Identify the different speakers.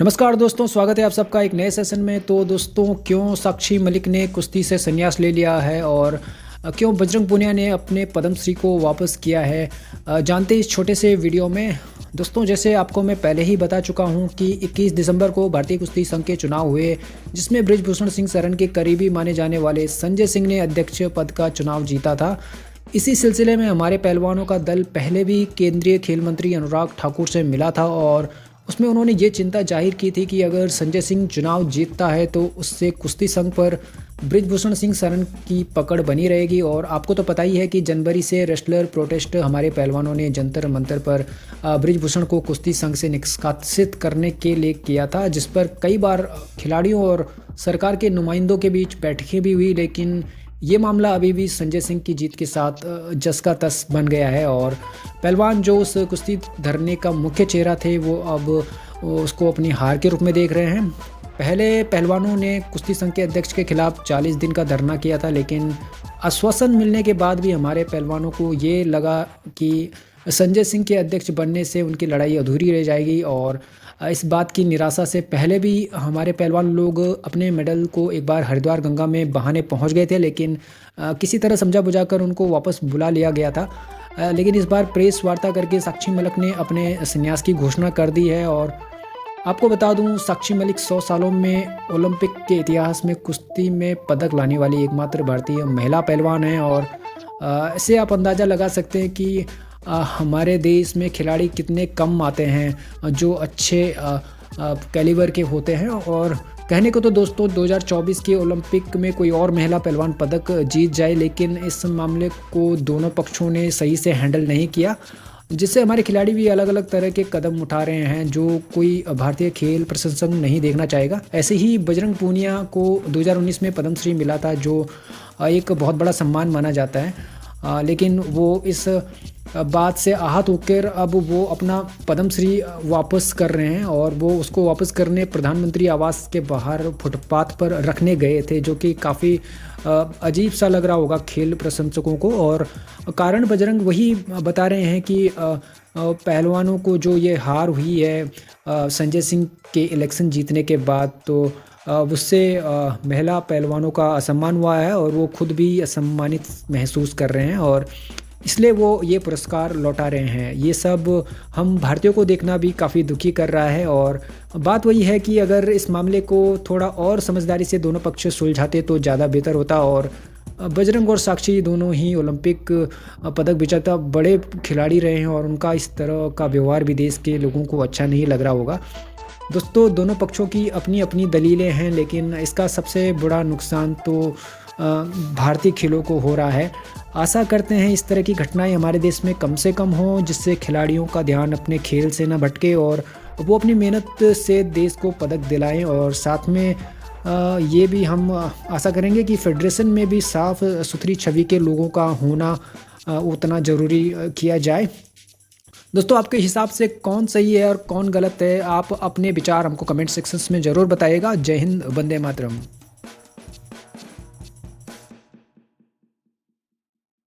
Speaker 1: नमस्कार दोस्तों, स्वागत है आप सबका एक नए सेशन में। तो दोस्तों, क्यों साक्षी मलिक ने कुश्ती से संन्यास ले लिया है और क्यों बजरंग पूनिया ने अपने पद्मश्री को वापस किया है, जानते हैं इस छोटे से वीडियो में। दोस्तों, जैसे आपको मैं पहले ही बता चुका हूं कि 21 दिसंबर को भारतीय कुश्ती संघ के चुनाव हुए, जिसमें बृजभूषण सिंह शरण के करीबी माने जाने वाले संजय सिंह ने अध्यक्ष पद का चुनाव जीता था। इसी सिलसिले में हमारे पहलवानों का दल पहले भी केंद्रीय खेल मंत्री अनुराग ठाकुर से मिला था और उसमें उन्होंने ये चिंता जाहिर की थी कि अगर संजय सिंह चुनाव जीतता है तो उससे कुश्ती संघ पर बृजभूषण सिंह शरण की पकड़ बनी रहेगी। और आपको तो पता ही है कि जनवरी से रेसलर प्रोटेस्ट हमारे पहलवानों ने जंतर मंतर पर बृजभूषण को कुश्ती संघ से निष्कासित करने के लिए किया था, जिस पर कई बार खिलाड़ियों और सरकार के नुमाइंदों के बीच बैठकें भी हुई, लेकिन ये मामला अभी भी संजय सिंह की जीत के साथ जस का तस बन गया है। और पहलवान जो उस कुश्ती धरने का मुख्य चेहरा थे, वो अब उसको अपनी हार के रूप में देख रहे हैं। पहले पहलवानों ने कुश्ती संघ के अध्यक्ष के खिलाफ 40 दिन का धरना किया था, लेकिन आश्वासन मिलने के बाद भी हमारे पहलवानों को ये लगा कि संजय सिंह के अध्यक्ष बनने से उनकी लड़ाई अधूरी रह जाएगी। और इस बात की निराशा से पहले भी हमारे पहलवान लोग अपने मेडल को एक बार हरिद्वार गंगा में बहाने पहुंच गए थे, लेकिन किसी तरह समझा बुझाकर उनको वापस बुला लिया गया था। लेकिन इस बार प्रेस वार्ता करके साक्षी मलिक ने अपने संन्यास की घोषणा कर दी है। और आपको बता दूं, साक्षी मलिक 100 सालों में ओलंपिक के इतिहास में कुश्ती में पदक लाने वाली एकमात्र भारतीय महिला पहलवान हैं। और इससे आप अंदाज़ा लगा सकते हैं कि हमारे देश में खिलाड़ी कितने कम आते हैं जो अच्छे कैलिबर के होते हैं। और कहने को तो दोस्तों 2024 के ओलंपिक में कोई और महिला पहलवान पदक जीत जाए, लेकिन इस मामले को दोनों पक्षों ने सही से हैंडल नहीं किया, जिससे हमारे खिलाड़ी भी अलग अलग तरह के कदम उठा रहे हैं जो कोई भारतीय खेल प्रशंसक नहीं देखना चाहेगा। ऐसे ही बजरंग पूनिया को 2019 में पद्मश्री मिला था, जो एक बहुत बड़ा सम्मान माना जाता है, लेकिन वो इस बात से आहत होकर अब वो अपना पद्मश्री वापस कर रहे हैं। और वो उसको वापस करने प्रधानमंत्री आवास के बाहर फुटपाथ पर रखने गए थे, जो कि काफ़ी अजीब सा लग रहा होगा खेल प्रशंसकों को। और कारण बजरंग वही बता रहे हैं कि पहलवानों को जो ये हार हुई है संजय सिंह के इलेक्शन जीतने के बाद, तो उससे महिला पहलवानों का असम्मान हुआ है और वो खुद भी असम्मानित महसूस कर रहे हैं, और इसलिए वो ये पुरस्कार लौटा रहे हैं। ये सब हम भारतीयों को देखना भी काफ़ी दुखी कर रहा है। और बात वही है कि अगर इस मामले को थोड़ा और समझदारी से दोनों पक्ष सुलझाते तो ज़्यादा बेहतर होता। और बजरंग और साक्षी दोनों ही ओलंपिक पदक विजेता बड़े खिलाड़ी रहे हैं और उनका इस तरह का व्यवहार भी देश के लोगों को अच्छा नहीं लग रहा होगा। दोस्तों, दोनों पक्षों की अपनी अपनी दलीलें हैं, लेकिन इसका सबसे बड़ा नुकसान तो भारतीय खेलों को हो रहा है। आशा करते हैं इस तरह की घटनाएं हमारे देश में कम से कम हों, जिससे खिलाड़ियों का ध्यान अपने खेल से न भटके और वो अपनी मेहनत से देश को पदक दिलाएं। और साथ में ये भी हम आशा करेंगे कि फेडरेशन में भी साफ सुथरी छवि के लोगों का होना उतना ज़रूरी किया जाए। दोस्तों, आपके हिसाब से कौन सही है और कौन गलत है? आप अपने विचार हमको कमेंट सेक्शंस में ज़रूर बताइएगा। जय हिंद, वंदे मातरम।